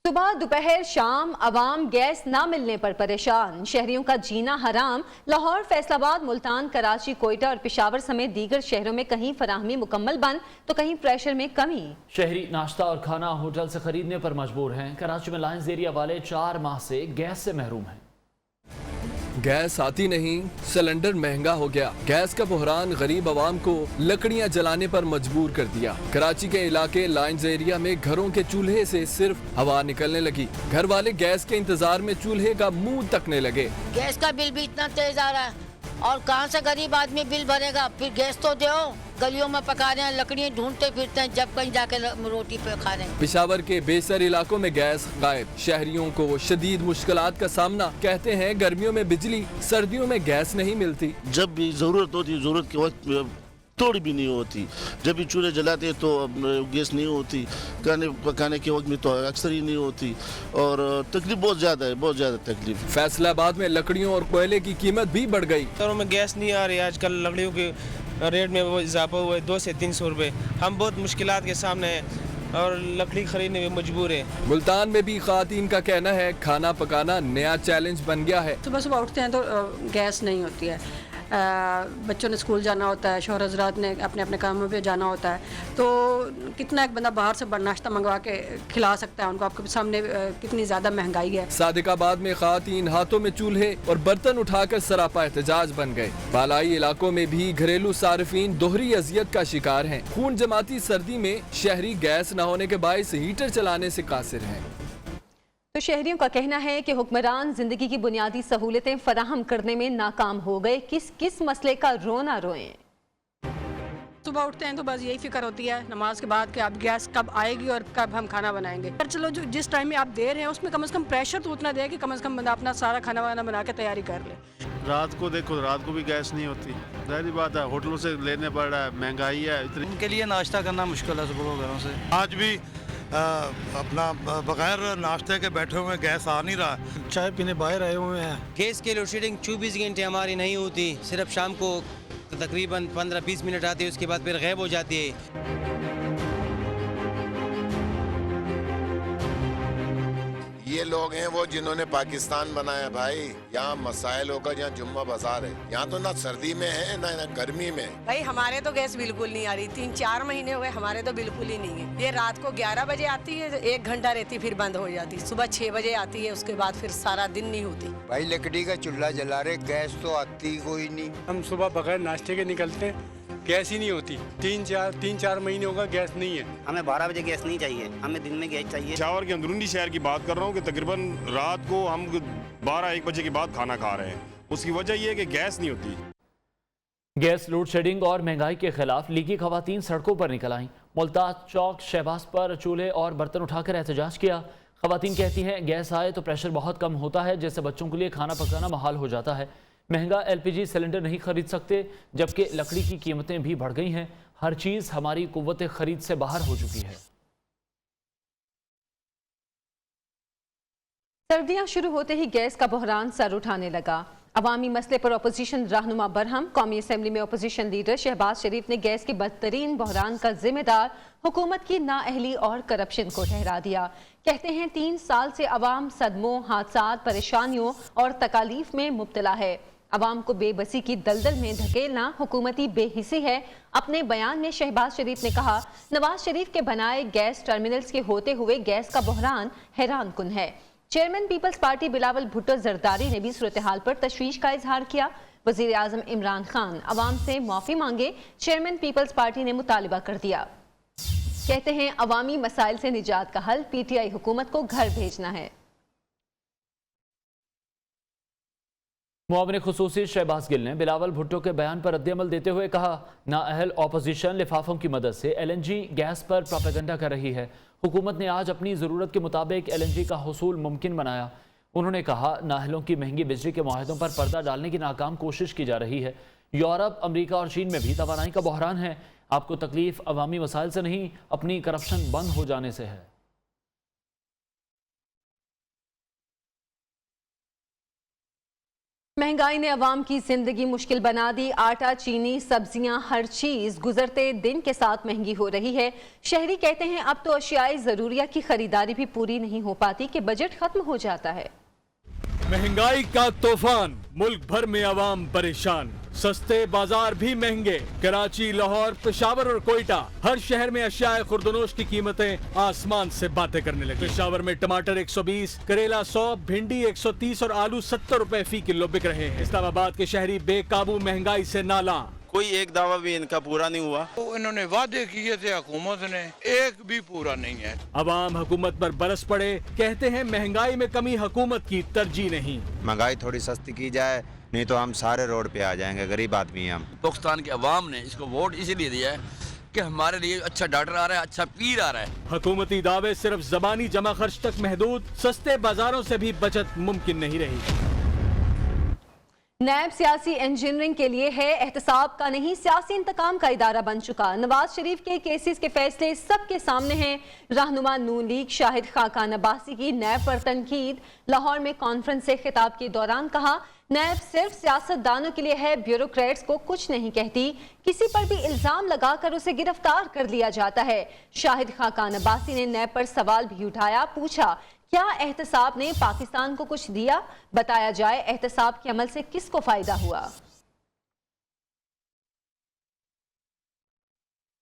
صبح دوپہر شام عوام گیس نہ ملنے پر پریشان، شہریوں کا جینا حرام۔ لاہور، فیصل آباد، ملتان، کراچی، کوئٹہ اور پشاور سمیت دیگر شہروں میں کہیں فراہمی مکمل بند تو کہیں پریشر میں کمی۔ شہری ناشتہ اور کھانا ہوٹل سے خریدنے پر مجبور ہیں۔ کراچی میں لائنز ایریا والے 4 ماہ سے گیس سے محروم ہیں۔ گیس آتی نہیں، سلنڈر مہنگا ہو گیا۔ گیس کا بحران غریب عوام کو لکڑیاں جلانے پر مجبور کر دیا۔ کراچی کے علاقے لائنز ایریا میں گھروں کے چولہے سے صرف ہوا نکلنے لگی۔ گھر والے گیس کے انتظار میں چولہے کا منہ تکنے لگے۔ گیس کا بل بھی اتنا تیز آ رہا ہے اور کہاں سے غریب آدمی بل بھرے گا؟ پھر گیس تو دو، گلیوں میں پکا رہے ہیں، لکڑیاں ڈھونڈتے پھرتے ہیں جب کہیں جا کے روٹی پہ کھا رہے ہیں۔ پشاور کے بیشتر علاقوں میں گیس غائب، شہریوں کو شدید مشکلات کا سامنا۔ کہتے ہیں گرمیوں میں بجلی، سردیوں میں گیس نہیں ملتی۔ جب بھی ضرورت ہوتی، ضرورت کے وقت تھوڑی بھی نہیں ہوتی، جب بھی چولہے جلاتے تو گیس نہیں ہوتی، پکانے کے وقت میں تو اکثر ہی نہیں ہوتی اور تکلیف بہت زیادہ ہے، بہت زیادہ تکلیف۔ فیصل آباد میں لکڑیوں اور کوئلے کی قیمت بھی بڑھ گئی۔ شہروں میں گیس نہیں آ رہی، آج کل لکڑیوں کے ریٹ میں وہ اضافہ ہوا ہے 200 سے 300 روپے۔ ہم بہت مشکلات کے سامنے ہیں اور لکڑی خریدنے میں مجبور ہیں۔ ملتان میں بھی خواتین کا کہنا ہے کھانا پکانا نیا چیلنج بن گیا ہے۔ صبح صبح اٹھتے ہیں تو گیس نہیں ہوتی ہے، بچوں نے اسکول جانا ہوتا ہے، شوہر حضرات نے اپنے اپنے کاموں پہ جانا ہوتا ہے، تو کتنا ایک بندہ باہر سے ناشتہ منگوا کے کھلا سکتا ہے ان کو؟ آپ کے سامنے کتنی زیادہ مہنگائی ہے۔ صادق آباد میں خواتین ہاتھوں میں چولہے اور برتن اٹھا کر سراپا احتجاج بن گئے۔ بالائی علاقوں میں بھی گھریلو صارفین دوہری اذیت کا شکار ہیں۔ خون جماتی سردی میں شہری گیس نہ ہونے کے باعث ہیٹر چلانے سے قاصر ہیں۔ تو شہریوں کا کہنا ہے کہ حکمران زندگی کی بنیادی سہولتیں فراہم کرنے میں ناکام ہو گئے، کس مسئلے کا رونا روئیں۔ صبح اٹھتے ہیں تو بس یہی فکر ہوتی ہے نماز کے بعد کہ اب گیس کب آئے گی اور کب ہم کھانا بنائیں گے۔ پر چلو جس ٹائم میں آپ دے رہے ہیں اس میں کم از کم پریشر تو اتنا دے کہ کم از کم بندہ اپنا سارا کھانا وانا بنا کے تیاری کر لے۔ رات کو دیکھو، رات کو بھی گیس نہیں ہوتی، ظاہری بات ہے ہوٹلوں سے لینے پڑ رہا ہے، مہنگائی ہے اتنی۔ ان کے لیے ناشتہ کرنا مشکل ہے صبح کو گھروں سے۔ آج بھی اپنا بغیر ناشتے کے بیٹھے ہوئے گیس آ نہیں رہا، چائے پینے باہر آئے ہوئے ہیں۔ گیس کی لوڈ شیڈنگ 24 گھنٹے ہماری نہیں ہوتی، صرف شام کو تقریباً 15-20 منٹ آتی ہے، اس کے بعد پھر غائب ہو جاتی ہے۔ یہ لوگ ہیں وہ جنہوں نے پاکستان بنایا بھائی۔ یہاں مسائل ہوگا، یہاں جمعہ بازار ہے، یہاں تو نہ سردی میں ہے نہ گرمی میں۔ بھائی ہمارے تو گیس بالکل نہیں آ رہی، 3-4 مہینے ہوئے ہمارے تو بالکل ہی نہیں ہے۔ یہ رات کو 11 بجے آتی ہے، 1 گھنٹہ رہتی پھر بند ہو جاتی، صبح 6 بجے آتی ہے، اس کے بعد پھر سارا دن نہیں ہوتی۔ بھائی لکڑی کا چولہا جلا رہے، گیس تو آتی کوئی نہیں۔ ہم صبح بغیر ناشتے کے نکلتے ہیں، گیس ہی نہیں ہوتی، 3-4 مہینے ہوگا گیس نہیں ہے۔ ہمیں 12 بجے گیس نہیں چاہیے، ہمیں دن میں گیس چاہیے۔ پشاور کے اندرونی شہر کی بات کر رہا ہوں کہ تقریباً رات کو ہم 12-1 بجے کے بعد کھانا کھا رہے ہیں، اس کی وجہ یہ ہے کہ گیس نہیں ہوتی۔ گیس لوڈ شیڈنگ اور مہنگائی کے خلاف لیگی خواتین سڑکوں پر نکل آئیں۔ ملتان چوک شہباز پر چولہے اور برتن اٹھا کر احتجاج کیا۔ خواتین کہتی ہیں گیس آئے تو پریشر بہت کم ہوتا ہے، جیسے بچوں کے لیے کھانا پکانا محال ہو جاتا ہے۔ مہنگا LPG سلنڈر نہیں خرید سکتے، جبکہ لکڑی کی قیمتیں بھی بڑھ گئی ہیں۔ ہر چیز ہماری قوت خرید سے باہر ہو چکی ہے۔ سردیاں شروع ہوتے ہی گیس کا بحران سر اٹھانے لگا۔ عوامی مسئلے پر اپوزیشن رہنما برہم۔ قومی اسمبلی میں اپوزیشن لیڈر شہباز شریف نے گیس کے بدترین بحران کا ذمہ دار حکومت کی نااہلی اور کرپشن کو ٹھہرا دیا۔ کہتے ہیں 3 سال سے عوام صدموں، حادثات، پریشانیوں اور تکالیف میں مبتلا ہے۔ عوام کو بے بسی کی دلدل میں دھکیلنا حکومتی بے حسی ہے۔ اپنے بیان میں شہباز شریف نے کہا، نواز شریف کے بنائے گیس ٹرمینلز کے ہوتے ہوئے گیس کا بحران حیران کن ہے۔ چیئرمین پیپلز پارٹی بلاول بھٹو زرداری نے بھی صورتحال پر تشویش کا اظہار کیا۔ وزیر اعظم عمران خان عوام سے معافی مانگے، چیئرمین پیپلز پارٹی نے مطالبہ کر دیا۔ کہتے ہیں عوامی مسائل سے نجات کا حل PTI حکومت کو گھر بھیجنا ہے۔ معاون خصوصی شہباز گل نے بلاول بھٹو کے بیان پر رد عمل دیتے ہوئے کہا، نااہل اپوزیشن لفافوں کی مدد سے LNG گیس پر پروپیگنڈا کر رہی ہے۔ حکومت نے آج اپنی ضرورت کے مطابق LNG کا حصول ممکن بنایا۔ انہوں نے کہا، نااہلوں کی مہنگی بجلی کے معاہدوں پر پردہ ڈالنے کی ناکام کوشش کی جا رہی ہے۔ یورپ، امریکہ اور چین میں بھی توانائی کا بحران ہے۔ آپ کو تکلیف عوامی مسائل سے نہیں، اپنی کرپشن بند ہو جانے سے ہے۔ महंगाई ने अवाम की जिंदगी मुश्किल बना दी। आटा, चीनी, सब्जियां, हर चीज गुजरते दिन के साथ महंगी हो रही है। शहरी कहते हैं अब तो अशियाई जरूरिया की खरीदारी भी पूरी नहीं हो पाती कि बजट खत्म हो जाता है। महंगाई का तूफान, मुल्क भर में अवाम परेशान, सस्ते बाजार भी महंगे। कराची, लाहौर, पेशावर और कोयटा, हर शहर में अशियाए खुर्दनोश की कीमतें आसमान से बातें करने लगी। पेशावर में टमाटर 120, करेला 100, भिंडी 130 और आलू 70 रुपए फी किलो बिक रहे हैं। इस्लामाबाद के शहरी बेकाबू महंगाई से नाला। कोई एक दावा भी इनका पूरा नहीं हुआ। तो इन्होंने वादे किए थे हुकूमत ने, एक भी पूरा नहीं है। अवाम हुकूमत पर बरस पड़े, कहते हैं महंगाई में कमी हुकूमत की तरजीह नहीं। महंगाई थोड़ी सस्ती की जाए, नहीं तो हम सारे रोड पे आ जाएंगे, गरीब आदमी हैं हम। पाकिस्तान के अवाम ने इसको वोट इसीलिए दिया है कि हमारे लिए अच्छा डॉक्टर आ रहा है, अच्छा पीर आ रहा है। हुकूमती दावे सिर्फ जबानी जमा खर्च तक महदूद, सस्ते बाजारों से भी बचत मुमकिन नहीं रही। नैब सियासी इंजीनियरिंग के लिए है, एहतसाब का नहीं सियासी इंतकाम का इदारा बन चुका। नवाज शरीफ के केसेस के फैसले सबके सामने हैं। रहनुमा नून लीग शाहिद खाकान अब्बासी की नैब पर तनकीद। लाहौर में कॉन्फ्रेंस से खिताब के दौरान कहा, नैब सिर्फ सियासतदानों के लिए है, ब्यूरोक्रेट्स को कुछ नहीं कहती। किसी पर भी इल्जाम लगाकर उसे गिरफ्तार कर लिया जाता है। शाहिद खाकान अब्बासी ने नैब पर सवाल भी उठाया, पूछा क्या एहतसाब ने पाकिस्तान को कुछ दिया? बताया जाए एहतसाब के अमल से किसको फायदा हुआ?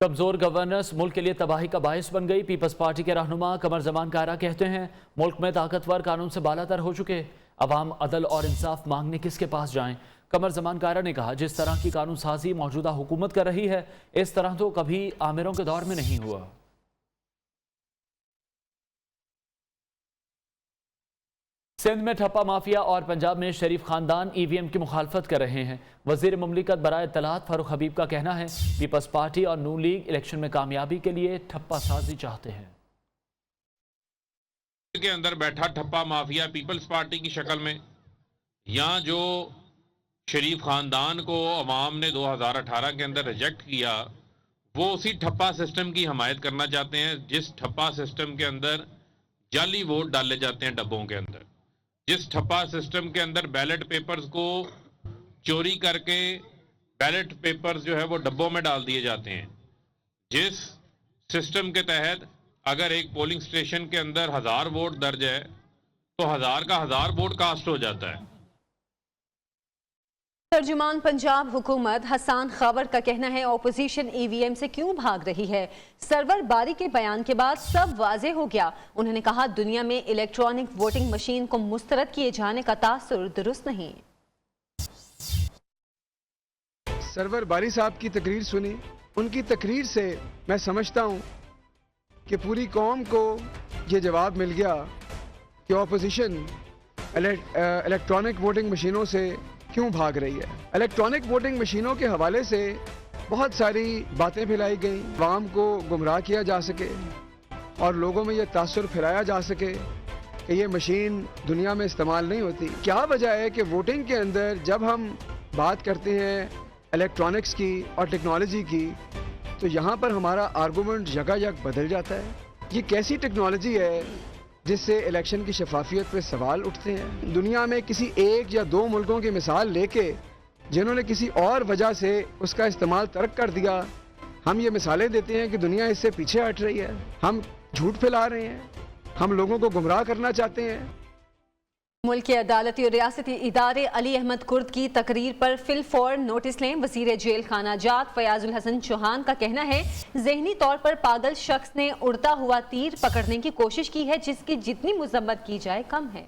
कमजोर गवर्नेंस मुल्क के लिए तबाही का बायस बन गई। पीपल्स पार्टी के रहनुमा कमर जमान कारा कहते हैं मुल्क में ताकतवर कानून से बालातर हो चुके, अवाम अदल और इंसाफ मांगने किसके पास जाएं? कमर जमान कारा ने कहा, जिस तरह की कानून साजी मौजूदा हुकूमत कर रही है, इस तरह तो कभी आमिरों के दौर में नहीं हुआ। सिंध में ठप्पा माफिया और पंजाब में शरीफ खानदान ईवीएम की मुखालफत कर रहे हैं। वजीर मुमलिकत बराए इत्तलात फारूक हबीब का कहना है, पीपल्स पार्टी और नून लीग इलेक्शन में कामयाबी के लिए ठप्पा साजी चाहते हैं। के अंदर बैठा ठप्पा माफिया पीपल्स पार्टी की शक्ल में, यहाँ जो शरीफ खानदान को अवाम ने 2018 के अंदर रिजेक्ट किया, वो उसी ठप्पा सिस्टम की हमायत करना चाहते हैं, जिस ठप्पा सिस्टम के अंदर जाली वोट डाले जाते हैं डब्बों के अंदर, जिस ठप्पा सिस्टम के अंदर बैलेट पेपर्स को चोरी करके बैलेट पेपर्स जो है वो डब्बों में डाल दिए जाते हैं, जिस सिस्टम के तहत अगर एक पोलिंग स्टेशन के अंदर 1000 वोट दर्ज है तो 1000 का 1000 वोट कास्ट हो जाता है। तर्जुमान पंजाब हुकूमत हसन खबर का कहना है, ऑपोजिशन ईवीएम से क्यों भाग रही है? सरवर बारी के बयान के बाद सब वाजे हो गया। उन्होंने कहा, दुनिया में इलेक्ट्रॉनिक वोटिंग मशीन को मुस्तरद किए जाने का तासुर दुरुस्त नहीं। सरवर बारी साहब की तकरीर सुनी, उनकी तकरीर से मैं समझता हूँ कि पूरी कौम को ये जवाब मिल गया कि ऑपोजिशन इलेक्ट्रॉनिक वोटिंग मशीनों से क्यों भाग रही है। इलेक्ट्रॉनिक वोटिंग मशीनों के हवाले से बहुत सारी बातें फैलाई गई, आवाम को गुमराह किया जा सके और लोगों में ये तासुर फैलाया जा सके कि ये मशीन दुनिया में इस्तेमाल नहीं होती। क्या वजह है कि वोटिंग के अंदर जब हम बात करते हैं इलेक्ट्रॉनिक्स की और टेक्नोलॉजी की, तो यहाँ पर हमारा आर्गूमेंट यकायक बदल जाता है। ये कैसी टेक्नोलॉजी है जिससे इलेक्शन की शफाफियत पे सवाल उठते हैं? दुनिया में किसी एक या दो मुल्कों की मिसाल लेके जिन्होंने किसी और वजह से उसका इस्तेमाल तर्क कर दिया, हम ये मिसालें देते हैं कि दुनिया इससे पीछे हट रही है, हम झूठ फैला रहे हैं, हम लोगों को गुमराह करना चाहते हैं। मुल्क के अदालती और रियासती इदारे अली अहमद कुर्द की तकरीर पर फिलफौर नोटिस लें। वजीर जेल खाना जात फयाजुल हसन चौहान का कहना है, जहनी तौर पर पागल शख्स ने उड़ता हुआ तीर पकड़ने की कोशिश की है, जिसकी जितनी मुजम्मत की जाए कम है।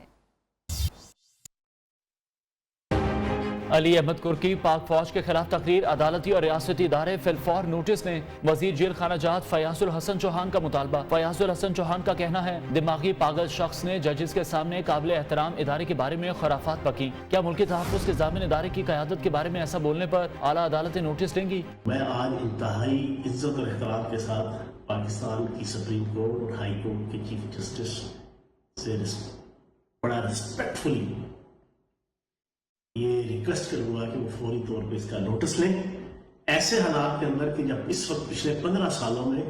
अली अहमद कुर्द की पाक फौज के खिलाफ तकरीर, अदालती और रियासती इदारे फिलफौर नोटिस ने। वजीर जेल खाना जात फयाजुल हसन चौहान का मुतालबा। फयाजुल हसन चौहान का कहना है, दिमागी पागल शख्स ने जजेस के सामने काबिल एहतराम इदारे के बारे में खुराफात बकी। क्या मुल्की तहफ़्फ़ुज़ के ज़ामिन इदारे की क़यादत के बारे में ऐसा बोलने पर आला अदालतें नोटिस देंगी? मैं आज इंतहाई इज्जत और एहतराम के साथ पाकिस्तान की सुप्रीम कोर्ट और हाई कोर्ट के चीफ जस्टिस से बड़ा रिस्पेक्टफुली ये रिक्वेस्ट करूंगा कि वो फौरी तौर पे इसका नोटिस लें। ऐसे हालात के अंदर कि जब इस वक्त पिछले 15 सालों में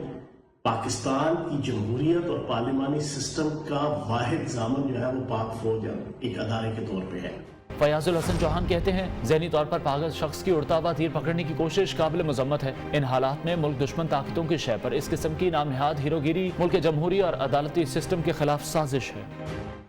पाकिस्तान की जमहूरियत और पार्लिमानी सिस्टम का वाहिद ज़ामन जो है वो पाक फौज एक अदारे के तौर पे है। फयाजुल हसन चौहान कहते हैं, ज़हनी तौर पर पागल शख्स की उड़ता हुआ तीर पकड़ने की कोशिश काबिल मजम्मत है। इन हालात में मुल्क दुश्मन ताकतों की शय पर इस किस्म की नामनिहाद हीरोगिरी मुल्क के जमहूरी और अदालती सिस्टम के खिलाफ साजिश है।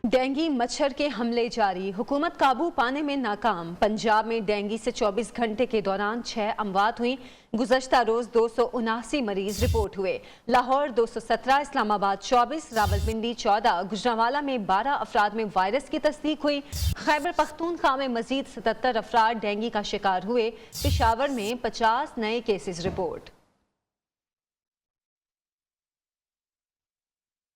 डेंगू मच्छर के हमले जारी, हुकूमत काबू पाने में नाकाम। पंजाब में डेंगू से 24 घंटे के दौरान 6 अमवात हुई। गुज़श्ता रोज 279 मरीज रिपोर्ट हुए। लाहौर 217, इस्लामाबाद 24, रावलपिंडी 14, गुजरांवाला में 12 अफराद में वायरस की तस्दीक हुई। खैबर पख्तूनख्वा में मजीद 77 अफराद डेंगू का शिकार हुए। पेशावर में 50 नए केसेस रिपोर्ट।